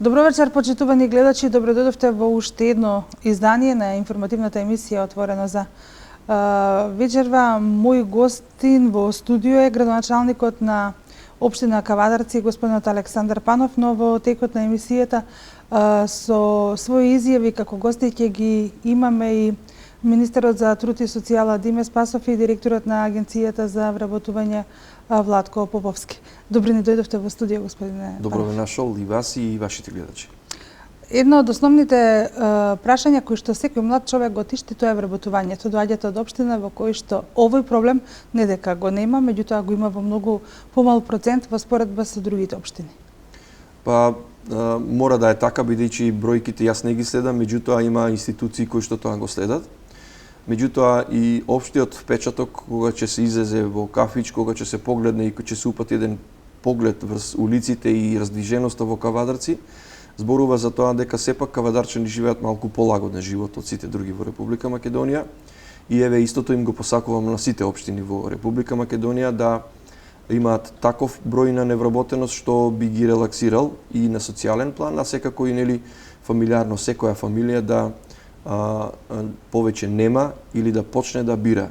Добро вечер, почитувани гледачи. Добро дојдовте во уште едно издание на информативната емисија Отворено за вечерва. Мој гостин во студио е градоначалникот на општина Кавадарци, господинот Александар Панов, но во текот на емисијата со своји изјави како гости ќе ги имаме и министерот за труд и социјала Диме Спасов и директорот на Агенцијата за вработување Владко Поповски. Добро ни дојдовте во студио, господине Панов. Добро ве нашол и вас и вашите гледачи. Едно од основните прашања кои што секој млад човек го тишти, тоа е вработувањето. Доаѓате од општина во кој што овој проблем не дека го нема, меѓутоа го има во многу помал процент во споредба со другите општини. Па мора да е така, бидејќи бројките јас не ги следам, меѓутоа има институции кои што тоа го следат. Меѓутоа и општиот впечаток кога ќе се излезе во кафич, кога ќе се погледне и кога ќе се упати еден поглед врз улиците и раздвиженоста во Кавадарци, зборува за тоа дека сепак кавадарчани живеат малку полагоден живот од сите други во Република Македонија. И еве истото им го посакувам на сите општини во Република Македонија да имаат таков број на невработеност што би ги релаксирал и на социјален план, а секако и нели фамилиарно секоја фамилија да повеќе нема или да почне да бира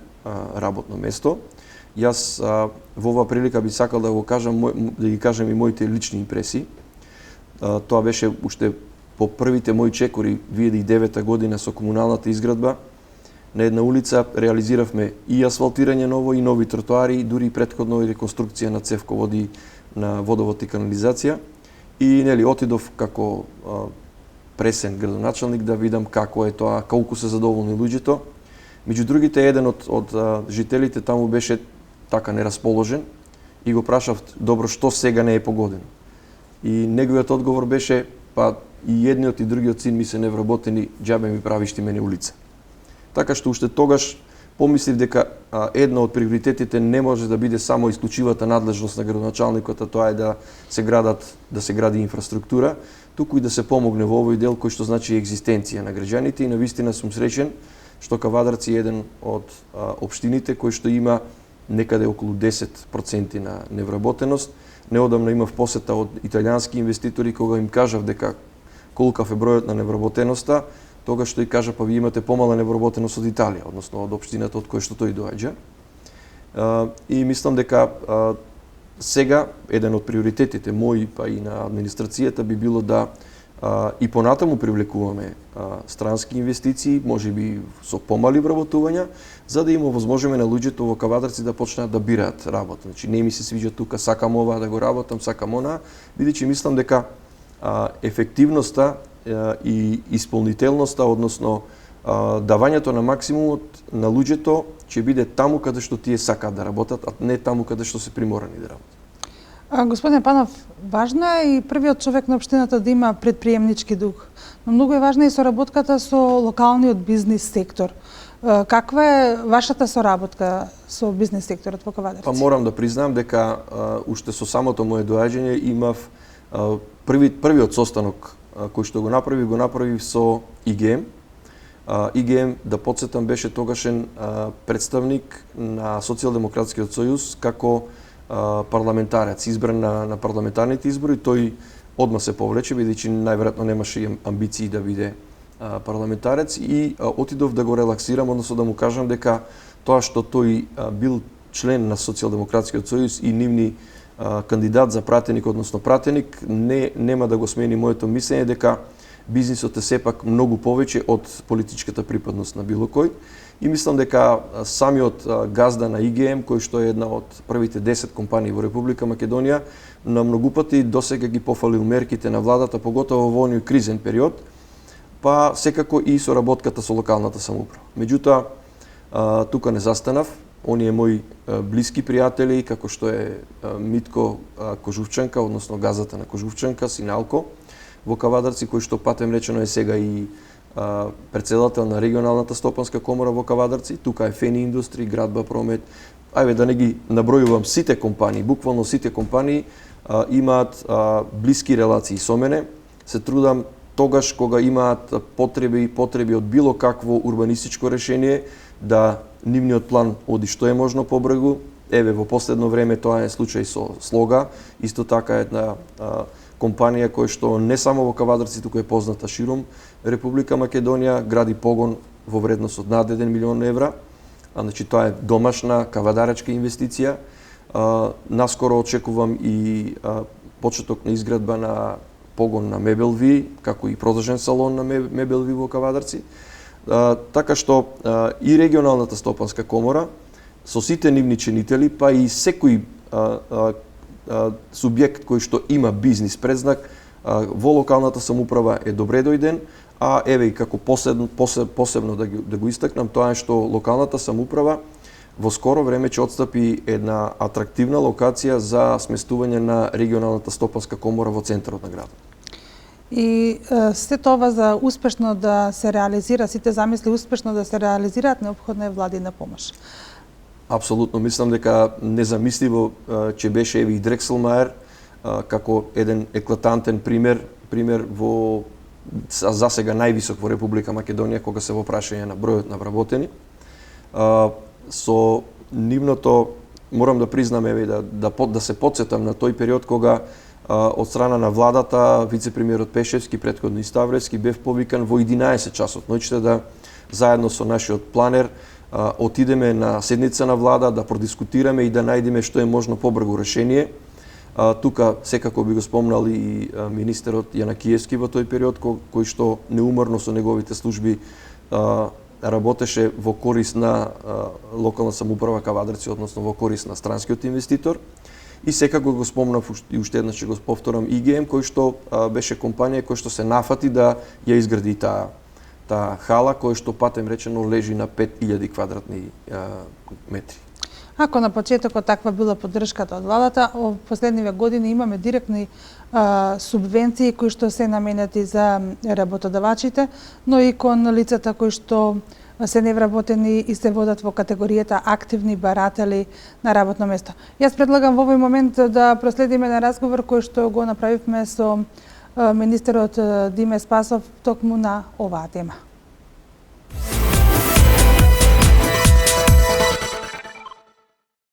работно место. Јас во оваа прилика би сакал да го кажам, да ги кажам и моите лични импресии. Тоа беше уште по првите мои чекори 2009 година со комуналната изградба. На една улица реализиравме и асфалтирање ново и нови тротоари, дури и претходно и реконструкција на цевководи на водовод и канализација. И нели отидов како пресен градоначалник да видам како е тоа, колку се задоволни луѓето. Меѓу другите, еден од жителите таму беше така нерасположен и го прашав, добро, што сега не е погодено? И неговиот одговор беше, па и едниот и другиот син ми се невработени, џабе ми правиш ти мене улица. Така што уште тогаш помислив дека една од приоритетите не може да биде само исклучивата надлежност на градоначалникот, а тоа е да се гради инфраструктура, туку и да се помогне во овој дел кој што значи екзистенција на граѓаните, и навистина сум среќен што Кавадарци е еден од општините кој што има некаде околу 10% на невработеност. Неодамна имав посета од италијански инвеститори кога им кажав дека колкав е бројот на невработеноста, тогаш тој кажа, па ви имате помала невработеност од Италија, односно од општината од која што тој доаѓа. И мислам дека сега еден од приоритетите мои, па и на администрацијата, би било да и понатаму привлекуваме странски инвестиции, можеби со помали вработувања, за да им овозможиме на луѓето во Кавадарци да почнат да бираат работа. Значи не ми се свиѓа тука, сакам ова да го работам, сакам она, бидејќи мислам дека ефективноста и исполнителноста, односно давањето на максимумот на луѓето ќе биде таму каде што тие сакаат да работат, а не таму каде што се приморани да работат. Господине Панов, важно е и првиот човек на општината да има предприемнички дух, но многу е важна и соработката со локалниот бизнис сектор. Каква е вашата соработка со бизнис секторот во Кавадарци? Па морам да признам дека уште со самото мое доаѓање имав првиот состанок кој што го направив со ИГМ. ИГМ, да подсетам, беше тогашен представник на Социјалдемократскиот сојуз како парламентарец, избран на парламентарните избори. Тој одма се повлече, бидејќи најверојатно немаше амбиции да биде парламентарец, и отидов да го релаксирам, односно да му кажам дека тоа што тој бил член на Социјалдемократскиот сојуз и нивни кандидат за пратеник, односно пратеник, нема да го смени моето мислење дека бизнисот е сепак многу повеќе од политичката припадност на било кој. И мислам дека самиот газда на ИГМ, кој што е една од првите 10 компании во Република Македонија, на многу пати досега ги пофалил мерките на владата, поготово во оној кризен период, па секако и соработката со локалната самоуправа. Меѓутоа, тука не застанав. Оние мои блиски пријатели, како што е Митко Кожувчанка, односно газата на Кожувчанка, Синалко, во Кавадарци, кој што патем речено е сега и председател на регионалната стопанска комора во Кавадарци, тука е Фени Индустри, Градба Промет. Ајде да не ги набројувам сите компании, буквално сите компании имаат блиски релации со мене. Се трудам тогаш кога имаат потреби од било какво урбанистичко решение, да нивниот план оди што е можно побрзо, еве во последно време тоа е случај со Слога, исто така една компанија која што не само во Кавадарци, туку е позната ширум Република Македонија, гради погон во вредност од над 1 милион евра. Значи тоа е домашна кавадарачка инвестиција. Наскоро очекувам и почеток на изградба на погон на Мебелви, како и продолжен салон на Мебелви во Кавадарци. Така што и регионалната стопанска комора со сите нивни чинители, па и секој субјект кој што има бизнис предзнак во локалната самоуправа е добре дојден, а еве и како посебно да го истакнам, тоа е што локалната самоуправа во скоро време ќе отстапи една атрактивна локација за сместување на регионалната стопанска комора во центарот на градот. И сето ова за успешно да се реализира, сите замисли успешно да се реализираат, неопходна е владина помош. Апсолутно, мислам дека незамисливо ќе беше и Дрекселмаер како еден еклатантен пример во засега највисок во Република Македонија кога се во прашање на бројот на вработени. Со нивното морам да признам да се потсетам на тој период кога од страна на владата вице-премиерот Пешевски, претходно и Ставревски, бев повикан во 11 часот ноќта да заедно со нашиот планер отидеме на седница на влада да продискутираме и да најдеме што е можно побрзо решение. Тука секако би го спомнал и министерот Јанакиевски во тој период кој што неуморно со неговите служби работеше во корист на локална самоуправа Кавадарци, односно во корист на странскиот инвеститор. И секако го спомнав и уште еднаш ќе го повторам ИГМ, кој што беше компанија кој што се нафати да ја изгради таа хала, која што патем речено лежи на 5000 квадратни метри. Ако на почетокот таква била поддршката од владата, во последниве години имаме директни субвенции кои што се наменети за работодавачите, но и кон лицата кои што се невработени и се водат во категоријата активни баратели на работно место. Јас предлагам во овој момент да проследиме на разговор кој што го направивме со министерот Диме Спасов токму на оваа тема.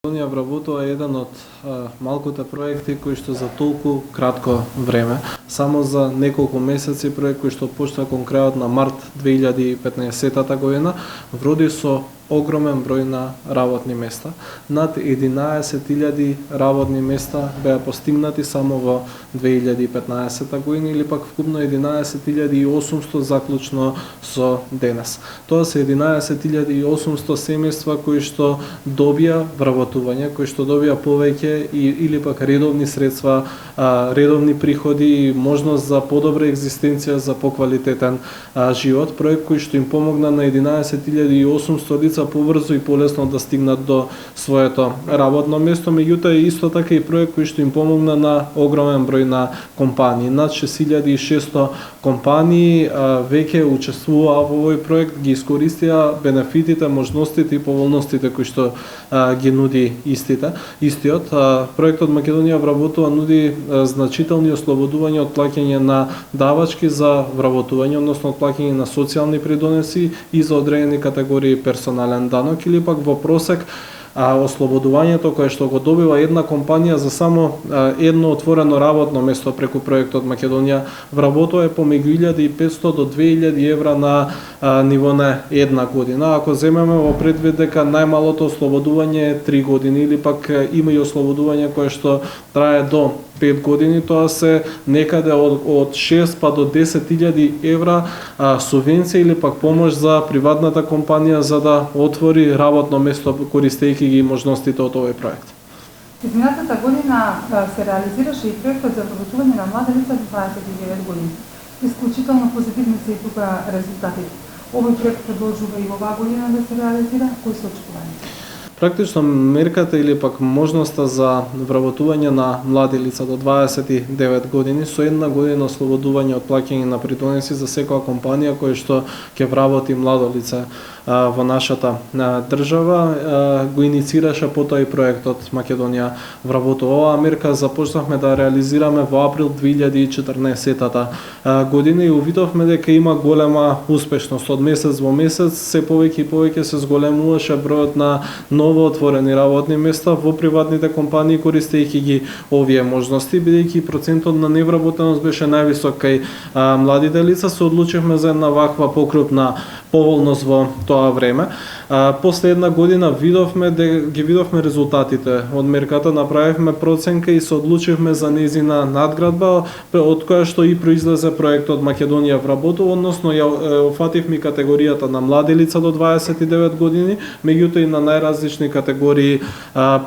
Македонија вработува еден од малкуте проекти кои што за толку кратко време, само за неколку месеци, проект кој што почна кон крајот на март 2015 година, вроди со огромен број на работни места. Над 11.000 работни места беа постигнати само во 2015 година или пак вкупно 11.800 заклучно со денес. Тоа се 11.800 семејства кои што добија вработување, кои што добија повеќе или пак редовни средства, редовни приходи и можност за подобра екзистенција, за поквалитетен живот. Проект кој што им помогна на 11.800 лица побрзо и полесно да стигнат до своето работно место, меѓутоа е исто така и проект кој што им помогна на огромен број на компании. Над 6600 компании веќе учествуваа во овој проект, ги искористија бенефитите, можностите и поволностите кои што ги нуди истиот. Проектот Македонија вработува нуди значителни ослободувања од плаќање на давачки за вработување, односно од плаќање на социјални придонеси и за одредени категории персонален данок или пак во просек ослободувањето кое што го добива една компанија за само едно отворено работно место преку проектот Македонија вработува е помеѓу 1500 до 2000 евра на ниво на една година. Ако земеме во предвид дека најмалото ослободување е 3 години или пак има и ослободување кое што трае до 5 години, тоа се некаде од 6 па до 10.000 евра субвенција или пак помош за приватната компанија за да отвори работно место користејќи ги можностите од овој проект. Изминатата година се реализираше и проектот за вработување на млади лица до 29 години. Исклучително позитивни се и тука резултатите. Овој проект продолжува и оваа година да се реализира, кои се очекувањата? Практично мерката или пак можноста за вработување на млади лица до 29 години со една година ослободување од плаќање на придонеси за секоја компанија која што ќе вработи младо лице во нашата држава го иницираше потоа и проектот Македонија вработува. Оваа мерка започнавме да реализираме во април 2014 година и увидовме дека има голема успешност. Од месец во месец се повеќе и повеќе се зголемуваше бројот на ново отворени работни места во приватните компании користејќи ги овие можности, бидејќи процентот на невработеност беше највисок кај младите лица, се одлучивме за една ваква покрупна поволност во тоа време. После една година ги видовме резултатите од мерката, направивме проценка и се одлучивме за нејзина надградба, од која што и произлезе проектот Македонија вработува, односно ја офативме категоријата на млади лица до 29 години, меѓутоа и на најразлични категории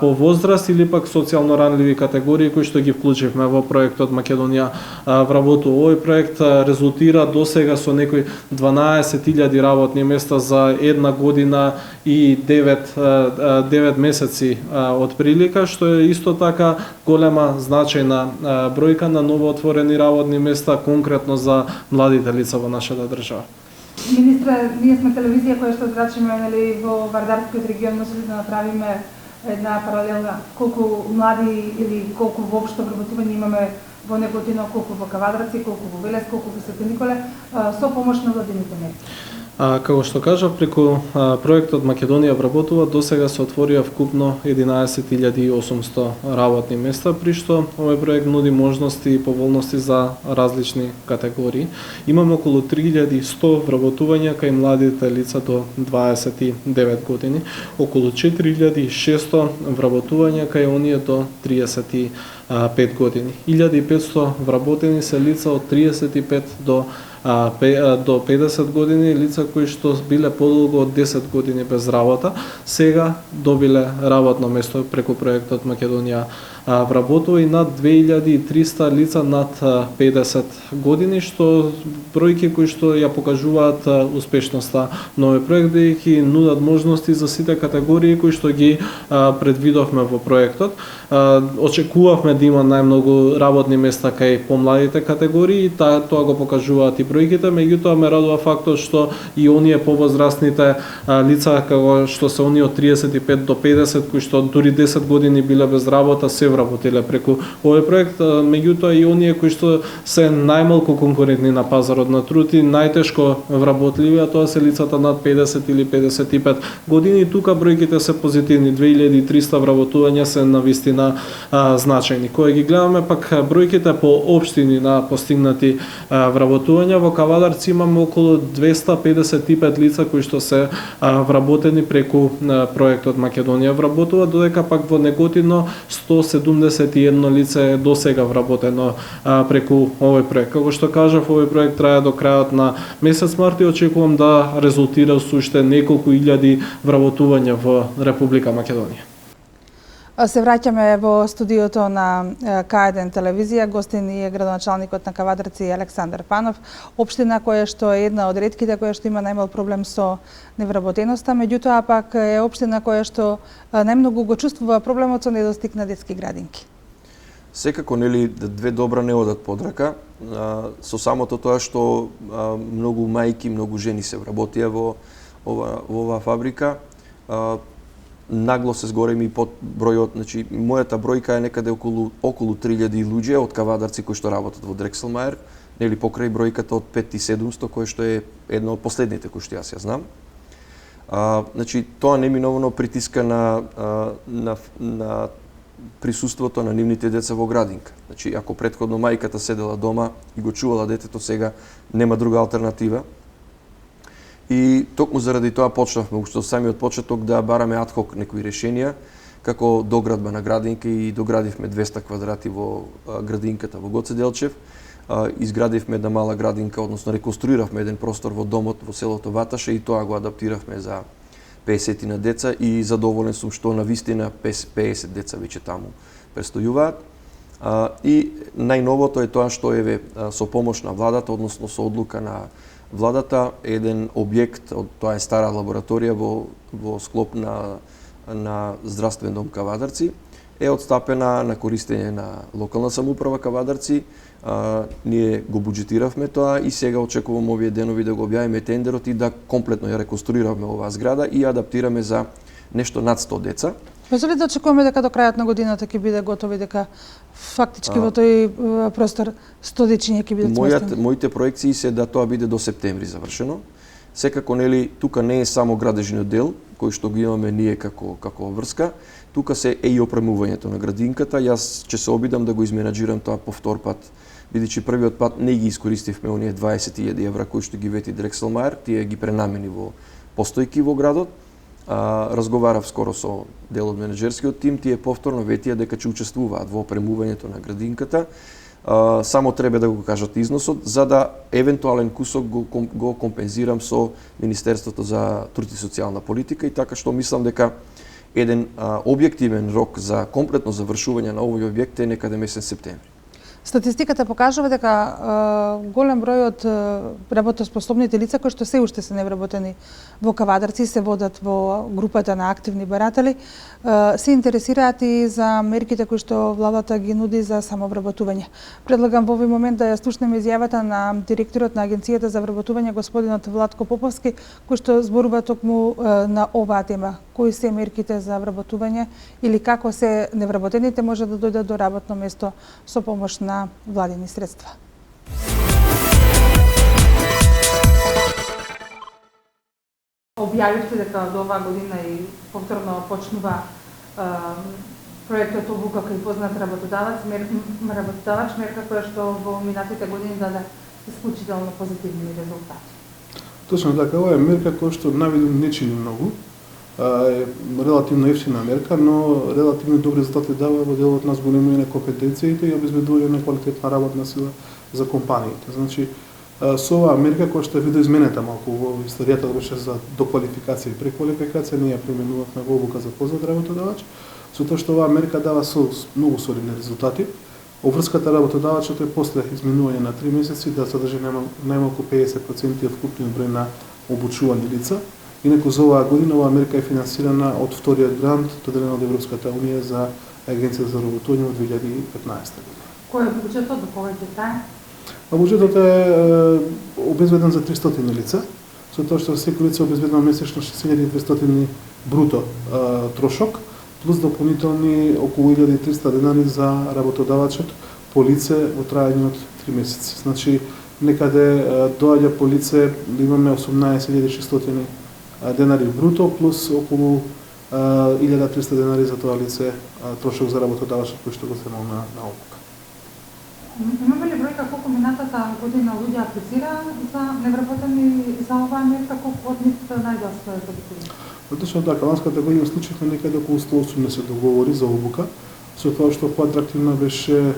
по возраст или пак социјално ранливи категории кои што ги вклучивме во проектот Македонија вработува. Овој проект резултира досега со некои 12.000 работни места за една година и 9 месеци од прилика, што е исто така голема значајна бројка на новоотворени работни места конкретно за младите лица во нашата држава. Министре, ние сме телевизија која што зрачиме во Вардарскиот регион, можеме да направиме една паралелна колку млади или колку воопшто вработување имаме во Неготино, колку во Кавадарци, колку во Велес, колку во Свети Николе, со помош на владините мерки. Како што кажав, преку проектот Македонија вработува досега се отворија вкупно 11.800 работни места, при што овој проект нуди можности и поволности за различни категории. Имаме околу 3.100 вработувања кај младите лица до 29 години, околу 4.600 вработувања кај оние до 35 години. 1.500 вработени се лица од 35 до 50 години, лица кои што биле подолго од 10 години без работа, сега добиле работно место преку проектот Македонија вработува, и над 2300 лица над 50 години, што бројки кои што ја покажуваат успешноста на овој проект, бидејќи нудат можности за сите категории кои што ги предвидовме во проектот. Очекувавме да има најмногу работни места кај помладите категории, и тоа го покажуваат и бројките, меѓутоа ме радува фактот што и оние повозрастните лица, како што се оние од 35 до 50, кои што дури 10 години биле без работа, се вработиле преку овој проект, меѓутоа и оние кои што се најмалку конкурентни на пазарот на труд и најтешко вработливи, а тоа се лицата над 50 или 55 години. Тука бројките се позитивни, 2300 вработувања се навистина значајни. Кога ги гледаме пак бројките по општини на постигнати вработувања, во Кавадарци имаме околу 255 лица кои што се вработени преку проектот Македонија вработува, додека пак во Неготино 171 лице е досега вработено преку овој проект. Како што кажав, овој проект трае до крајот на месец март и очекувам да резултира со уште неколку илјади вработувања во Република Македонија. Се враќаме во студиото на К1 телевизија. Гостин е градоначалникот на Кавадарци Александар Панов, општина која што е една од ретките која што има најмал проблем со невработеноста, меѓутоа пак е општина која што најмногу го чувствува проблемот со недостиг на детски градинки. Секако, нели, две добра не одат под рака, со самото тоа што многу мајки, многу жени се вработија во оваа фабрика. Нагло се зголеми под бројот, значи мојата бројка е некаде околу 3000 луѓе од Кавадарци кои што работат во Дрекселмајер, нели покрај бројката од 5700 кој што е една од последните кои што јас ја знам. Значи тоа неминовно притиска на присуството на нивните деца во градинка. Значи ако претходно мајката седела дома и го чувала детето, сега нема друга алтернатива. И токму заради тоа почнавме уште од самиот почеток да бараме адхок некои решенија, како доградба на градинка, и доградивме 200 квадрати во градинката во Гоце Делчев. Изградивме една мала градинка, односно реконструиравме еден простор во домот во селото Ваташа и тоа го адаптиравме за 50 на деца, и задоволен сум што на вистина 50 деца веќе таму престојуваат. И најновото е тоа што со помош на владата, односно со одлука на владата, еден објект, тоа е стара лабораторија во склоп на здравствен дом Кавадарци, е отстапена на користење на локална самоуправа Кавадарци. Ние го буџетиравме тоа и сега очекувам овие денови да го објавиме тендерот и да комплетно ја реконструиравме оваа зграда и адаптираме за нешто над 100 деца. Може ли да очекуваме дека до крајот на годината ќе биде готови, дека фактички во тој простор 100 дечиња ќе бидат сместени? Моите проекции се да тоа биде до септември завршено. Секако, нели, тука не е само градежниот дел, кој што го имаме ние како врска. Тука се е и опремувањето на градинката. Јас ќе се обидам да го изменаџирам тоа по втор пат, бидејќи првиот пат не ги искористивме оние 20.000 евра кои што ги вети Дрекселмајер, тие ги пренамени во постојки во градот. Разговарав скоро со дел од менеджерскиот тим, тие повторно ветија дека ќе учествуваат во опремувањето на градинката. Само треба да го кажат износот, за да евентуален кусок го компензирам со Министерството за труд и социјална политика, и така што мислам дека еден објективен рок за комплетно завршување на овој објект е некаде месец септември. Статистиката покажува дека голем број од работоспособните лица кои што се уште се невработени во Кавадарци се водат во групата на активни баратели, се интересираат и за мерките кои што владата ги нуди за самовработување. Предлагам во овој момент да ја слушнеме изјавата на директорот на Агенцијата за вработување господинот Владко Поповски, кој што зборува токму на оваа тема. Кои се мерките за вработување или како се невработените може да дојдат до работно место со помош на владини средства. Објавивте дека до оваа година и повторно почнува проектот Обука кај познат работодавач, мерка која што во минатите години даде исклучително позитивни резултати. Точно така, ова е мерка која што навидно не чини многу. Е релативно ефтина мерка, но релативно добри резултати дава во делот на зголемување на компетенциите и обезбедување на квалитетна работна сила за компаниите. Значи, со оваа мерка која што е видоизменета малку во историјата беше за доквалификација и преквалификација, ние ја применувавме во Обука за познат работодавач, со тоа што оваа мерка дава многу солидни резултати. Обврската работодавачот е после изминување на 3 месеци да содржи најмалку 50% од вкупниот број на обучувани лица. Инаку за оваа година оваа мерка е финансирана од вториот грант доделен од Европската унија за Агенцијата за вработување во 2015 година. Кој е буџетот, до кога ќе трае? Буџетот е обезбеден за 300 лица, со тоа што секој лице обезбедува месечно 6200 бруто трошок, плюс дополнителни околу 1300 денари за работодавачот по лице во трајање од 3 месеци. Значи, некаде доаѓа по лице да имаме 18600 денари бруто, плюс околу 1300 денари за тоа лице трошок за работодавачот кој што го земал на Обука. Имаме ли бројка колку минатата година луѓе аплицира за невработени за оваа мерка, колку од нив најдоа својот обиколник? Точно така, ланската година случивме некаде околу 180 договори за Обука, со тоа што поатрактивна беше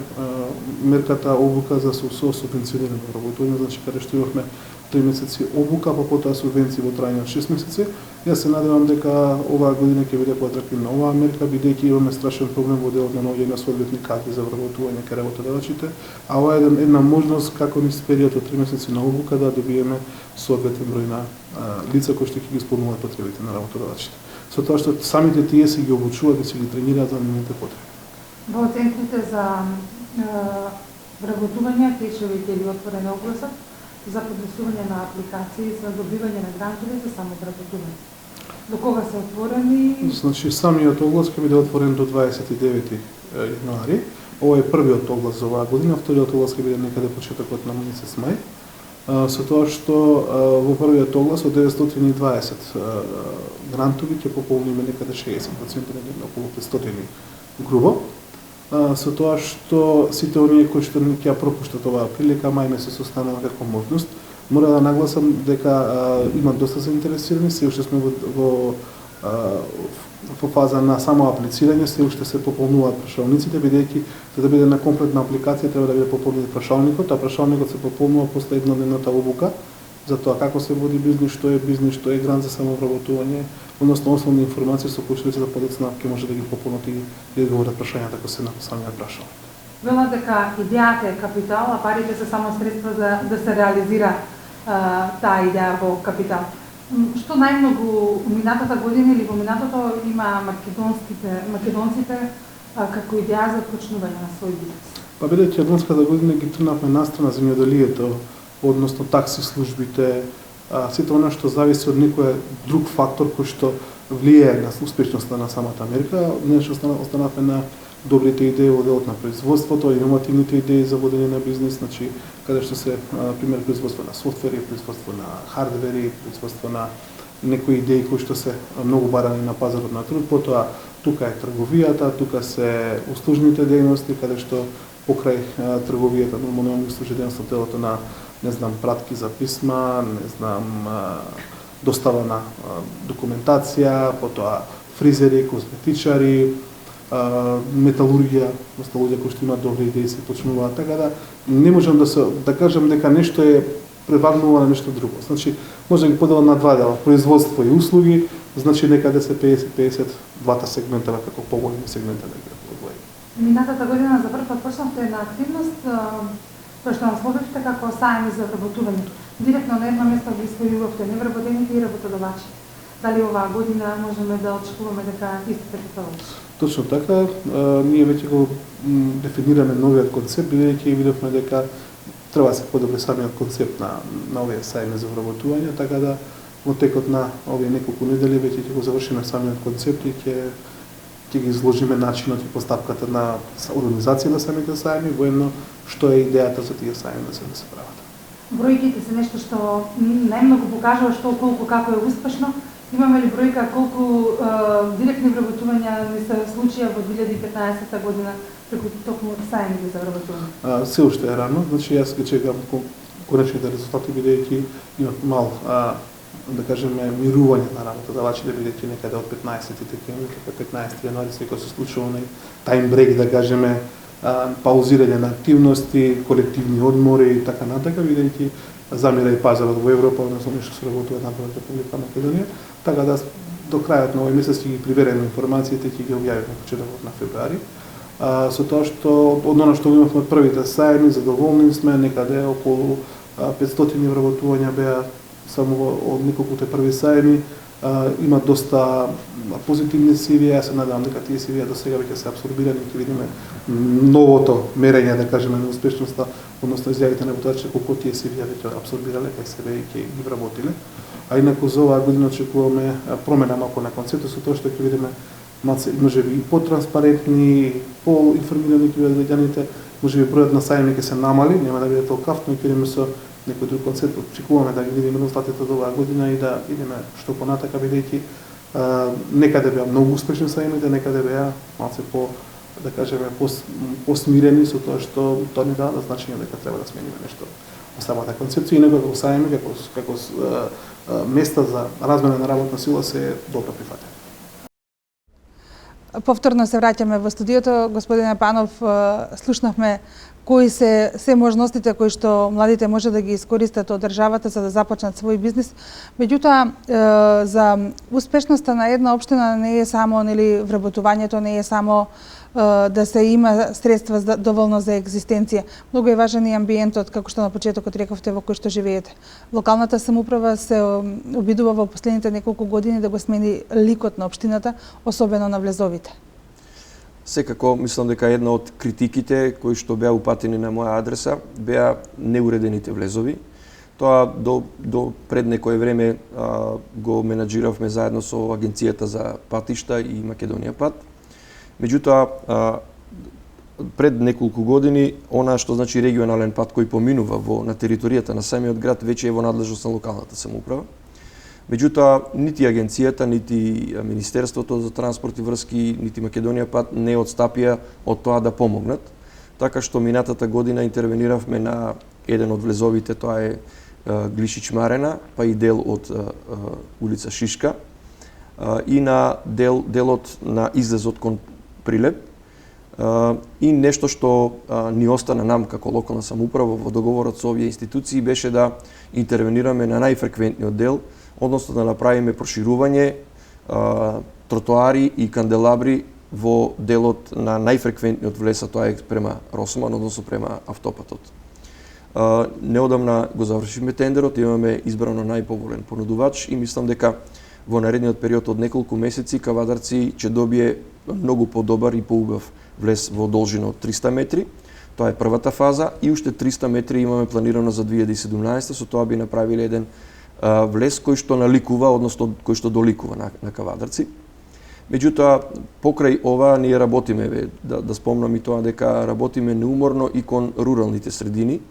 мерката Обука за субвенцирано вработување, значи каде што имавме 3 месеци обука, па потоа субвенции во трајање од 6 месеци. Јас се надевам дека оваа година ќе биде поатрактивна оваа мерка, бидејќи имаме страшен проблем во делот на наоѓање на соодветни кадри за вработување кај работодавачите, а ова е една можност како низ период од 3 месеци на обука да добиеме соодветен број на лица кои што ќе ги исполнуваат потребите на работодавачите. Со тоа што самите тие се ги обучуваат и се ги тренираат за нивните потреби. Во центрите за вработување тече ли отворен огласот за подписување на апликации за добивање на грантови за самовработување? До кога се отворени? Значи, самиот оглас ќе биде отворен до 29 јануари. Ова е првиот оглас за оваа година, вториот оглас ќе биде некаде почетокот на месец мај. Со тоа што во првиот оглас од 920 грантови ќе пополниме некаде 60%, околу 500 грубо. Со тоа што сите оние кои што ќе ја пропуштат оваа прилика, мај месец останува како можност. Мора да нагласам дека има доста заинтересирани, се уште сме во фаза на само аплицирање, се уште се пополнуваат прашалниците, бидејќи за да биде на комплетна апликација треба да биде пополнет прашалникот, а прашалникот се пополнува после еднодневната обука за тоа како се води бизнис, што е грант за самовработување, односно основни информации со кои што лицата подоцна ќе може да ги пополнат и да одговорат прашањата кои се на самиот прашалник. Вела дека идејата е капитал, а парите се само средства за да се реализира таа идеја во капитал. Што најмногу минатата година или во минатото има македонците како идеја за почнување на свој бизнес? Па бидејќи јадонската година ги тргнавме настрана земјоделието, односно такси службите, сите она што зависи од некој друг фактор кој што влијае на успешноста на самата мерка, ние останавме на добрите идеи во делот на производството, иновативните идеи за водење на бизнес, значи каде што се пример производство на софтвери, производство на хардвери, производство на некои идеи кои што се многу барани на пазарот на труд, потоа тука е трговијата, тука се услужните дејности, каде што покрај трговијата нормално имаме услужни дејности делото на, не знам, пратки за писма, не знам, достава на документација, потоа фризери, козметичари, металургија, луѓе кои што имаат добри идеи се почнуваат, така да не можам да кажам дека нешто е превагнува на нешто друго. Значи, може да ги поделам на два дела, производство и услуги, значи некаде се 50-50 двата сегмента како поголеми сегмента да ги одвои. Минатата година за прв пат почнавте една активност која што нас водевте како сајми за вработување. Директно на едно место ги спојувавте невработените и работодавачи. Дали оваа година можеме да очекуваме дека истите ќе продолжи? Точно така, ние веќе го дефинираме новиот концепт, бидејќи видовме дека треба да се подобри самиот концепт на овие сајми за вработување, така да во текот на овие неколку недели веќе ќе го завршиме самиот концепт и ќе ги изложиме начинот и постапката на организација на самите сајми, воедно што е идејата за тие сајми да се прават. Бројките се нешто што најмногу покажува што колку како е успешно. Имаме ли бројка колку директни вработувања ни се случија во 2015 година преку токму сајмите за вработување? Се уште е рано, значи јас ќе чекам конечните резултати бидејќи има мал да кажеме мирување на работодавачите бидејќи некаде од 15 декември како 15 јануари секој се случува онај тајм брейк да кажеме паузирање на активности, колективни одмори и така натака бидејќи замира и пазарот во Европа, односно нешто се работува на Република Македонија, така да до крајот на овој месец ќе ги прибереме информациите и ќе ги објавиме почетокот на февруари. Со тоа што од она што имавме од првите сајми, задоволни сме, некаде околу 500 вработувања беа само од неколкуте први сајми, има доста позитивни CV-ја, јас се надевам дека тие CV-ја до сега веќе се абсорбирани и ќе видиме новото мерење, да кажеме, на успешноста, односно изјавите на работодачите колку тие CV-ја веќе абсорбирале кај себе и ќе ги вработиле. А инаку за оваа година очекуваме промена малку на концептот со тоа што ќе видиме малце можеби и потранспарентни, поинформирани ќе бидат граѓаните, можеби бројот на сајми ќе се намали, нема да биде толкав, но ќе видиме со некој друг концепт. Очекуваме да ги видиме резултатите од оваа година и да видиме што понатака бидејќи некаде беа многу успешни сајмите, некаде беа малце по, да кажеме, посмирени со тоа што тоа ни дава значење дека треба да смениме нешто во самата концепција и него како сајми, како места за размена на работна сила се добро прифатени. Повторно се враќаме во студиото. Господине Панов, слушнавме кои се можностите кои што младите може да ги искористат од државата за да започнат свој бизнис. Меѓутоа, за успешноста на една општина не е само вработувањето, не е само да се има средства доволно за екзистенција. Многу е важен и амбиентот, како што на почетокот рековте, во кој што живеете. Локалната самоуправа се обидува во последните неколку години да го смени ликот на општината, особено на влезовите. Секако, мислам дека една од критиките кои што беа упатени на моја адреса беа неуредените влезови. Тоа до пред некое време го менаџиравме заедно со Агенцијата за патишта и Македонија пат. Меѓутоа, пред неколку години, она што значи регионален пат кој поминува на територијата на самиот град веќе е во надлежност на локалната самоуправа. Меѓутоа, нити агенцијата, нити Министерството за транспорт и врски, нити Македонија пат не отстапија од тоа да помогнат. Така што минатата година интервениравме на еден од влезовите, тоа е Глишич Марена, па и дел од улица Шишка и на делот на излезот кон Прилеп. И нешто што ни остана нам како локална самоуправа во договорот со овие институции беше да интервенираме на најфреквентниот дел, односно да направиме проширување, тротоари и канделабри во делот на најфреквентниот влез, а тоа е према Росман, односно према автопатот. Неодамна го завршивме тендерот, имаме избрано најповолен понудувач и мислам дека во наредниот период од неколку месеци Кавадарци ќе добие многу подобар и поубав влез во должина од 300 метри. Тоа е првата фаза и уште 300 метри имаме планирано за 2017, со тоа би направиле еден влез кој што наликува, односно кој што доликува на Кавадарци. Меѓутоа, покрај ова ние работиме, да спомнам и тоа дека работиме неуморно и кон руралните средини.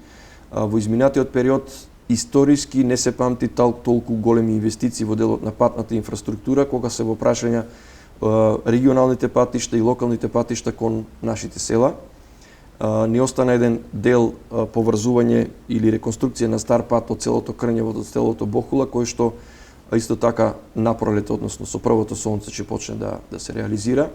Во изминатиот период историски не се памти толку големи инвестиции во делот на патната инфраструктура кога се во прашања регионалните патишта и локалните патишта кон нашите села. Ни остана еден дел поврзување или реконструкција на стар пат од целото Крњево до целото Бохула, кој што исто така напролет, односно со првото сонце ќе почне да се реализира.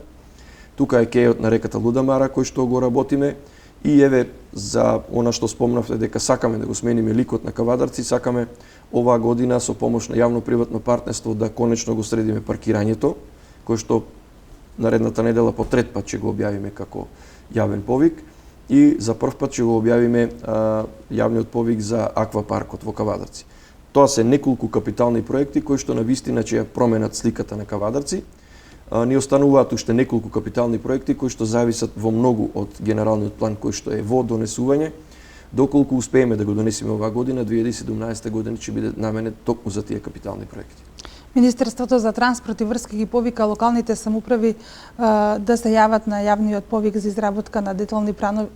Тука е кејот на реката Лудамара кој што го работиме и еве за она што спомнавте дека сакаме да го смениме ликот на Кавадарци, сакаме оваа година со помош на јавно-приватно партнерство да конечно го средиме паркирањето, кој што наредната недела по трет пат ќе го објавиме како јавен повик и за прв пат ќе го објавиме јавниот повик за аквапаркот во Кавадарци. Тоа се неколку капитални проекти кои што навистина ќе ја променат сликата на Кавадарци. Ни остануваат уште неколку капитални проекти кои што зависат во многу од генералниот план кој што е во донесување. Доколку успееме да го донесеме оваа година, 2017 година ќе биде наменет токму за тие капитални проекти. Министерството за транспорт и врски ги повика локалните самоуправи да се јават на јавниот повик за изработка на детални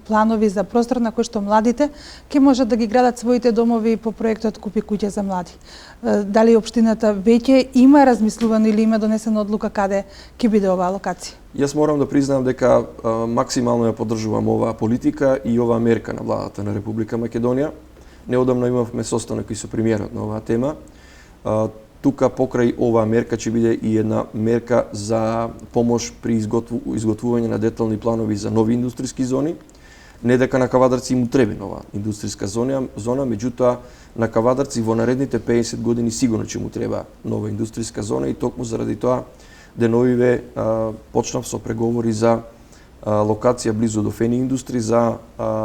планови за простор на кој што младите ќе можат да ги градат своите домови по проектот Купи куќа за млади. Дали општината веќе има размислувано или има донесена одлука каде ќе биде оваа локација? Јас морам да признам дека максимално ја поддржувам оваа политика и оваа мерка на владата на Република Македонија. Неодамно имавме состанок и со премиерот на оваа тема. Тука покрај оваа мерка ќе биде и една мерка за помош при изготвување на детални планови за нови индустријски зони. Не дека на Кавадарци му треба нова индустријска зона, меѓутоа на Кавадарци во наредните 50 години сигурно ќе му треба нова индустријска зона и токму заради тоа деновиве почнав со преговори за локација близу до Фени Индустри за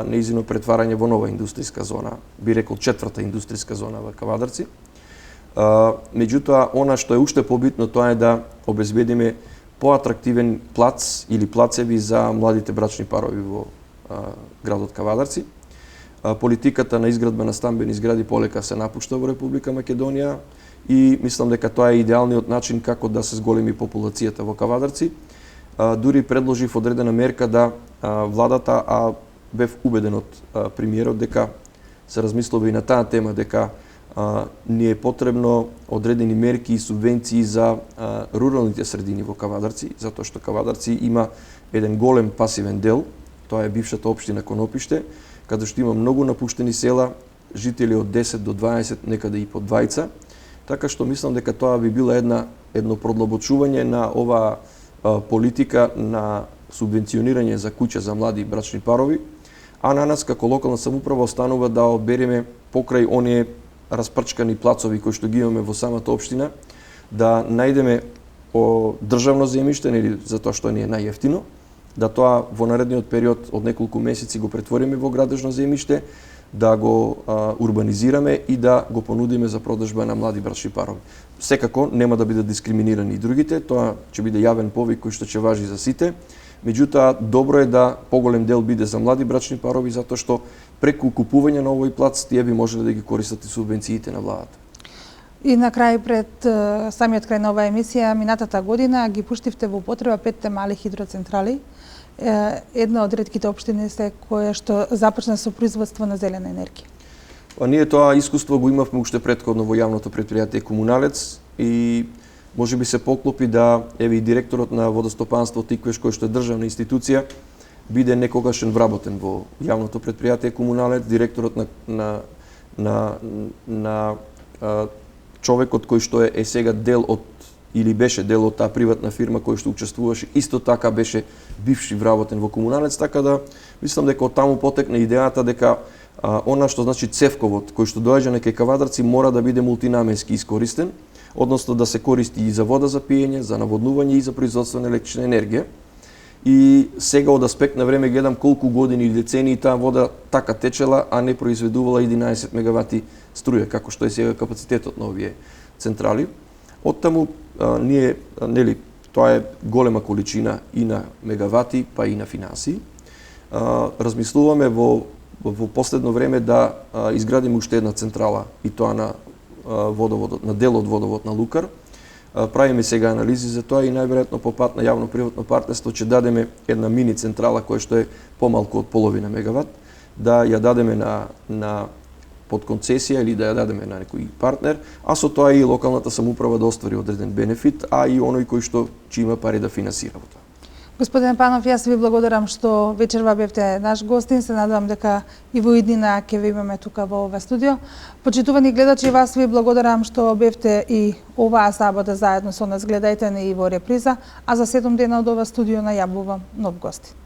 неизино претварање во нова индустријска зона, би рекол четврта индустријска зона во Кавадарци. Меѓутоа, она што е уште побитно, тоа е да обезбедиме поатрактивен плац или плацеви за младите брачни парови во градот Кавадарци. Политиката на изградба на стамбени згради полека се напушта во Република Македонија и мислам дека тоа е идеалниот начин како да се зголеми популацијата во Кавадарци. Дури предложив одредена мерка да владата, а бев убеден од премиерот дека се размислува и на таа тема, дека ни е потребно одредени мерки и субвенции за руралните средини во Кавадарци, затоа што Кавадарци има еден голем пасивен дел, тоа е бившата општина Конопиште, каде што има многу напуштени села, жители од 10 до 20, некаде и по 20, така што мислам дека тоа би била едно продлабочување на оваа политика на субвенционирање за куќа за млади брачни парови, а на нас како локална самоуправа останува да одбереме покрај оние распрчкани плацови кои што ги имаме во самата општина, да најдеме државно земјиште, нели затоа што ни е најевтино, да тоа во наредниот период од неколку месеци го претвориме во градежно земјиште, да го урбанизираме и да го понудиме за продажба на млади брачни парови. Секако нема да бидат дискриминирани и другите, тоа ќе биде јавен повик кој што ќе важи за сите. Меѓутоа, добро е да поголем дел биде за млади брачни парови, затоа што преку купување на овој плац тие би можеле да ги користат и субвенциите на владата. И на крај, пред самиот крај на оваа емисија, минатата година ги пуштивте во употреба 5 мали хидроцентрали. Една од ретките општини се која што започна со производство на зелена енергија. Ние тоа искуство го имавме уште претходно во јавното претпријатие Комуналец и може би се поклопи да еве и директорот на водостопанство Тиквеш, кој што е државна институција, биде некогашен вработен во јавното претпријатие Комуналец, директорот на човекот кој што е сега дел од или беше дел од таа приватна фирма кој што учествуваше, исто така беше бивши вработен во Комуналец, така да мислам дека од таму потекна идејата дека она што значи цевковод кој што доаѓа на кај Кавадарци мора да биде мултинаменски искористен, односно да се користи и за вода за пиење, за наводнување и за производство на електрична енергија. И сега од аспект на време гледам колку години или децении таа вода така течела, а не произведувала 11 мегавати струја, како што е сега капацитетот на овие централи. Оттаму ние, нели, тоа е голема количина и на мегавати, па и на финанси. Размислуваме во последно време да изградиме уште една централа и тоа на водоводот, на дел од водовод на Лукар. Правиме сега анализи за тоа и најверојатно по пат на јавно-приватно партнерство ќе дадеме една мини централа која што е помалку од половина мегават, да ја дадеме на под концесија или да ја дадеме на некој партнер, а со тоа и локалната самоуправа да оствари одреден бенефит, а и оној кој што ќе има пари да финансира во тоа. Господин Панов, јас ви благодарам што вечерва бевте наш гостин. Се надевам дека и во иднина ќе ви имаме тука во ова студио. Почитувани гледачи, вас ви благодарам што бевте и оваа сабота заедно со нас. Гледајте ни и во реприза, а за 7 дена од ова студио најавувам нов гостин.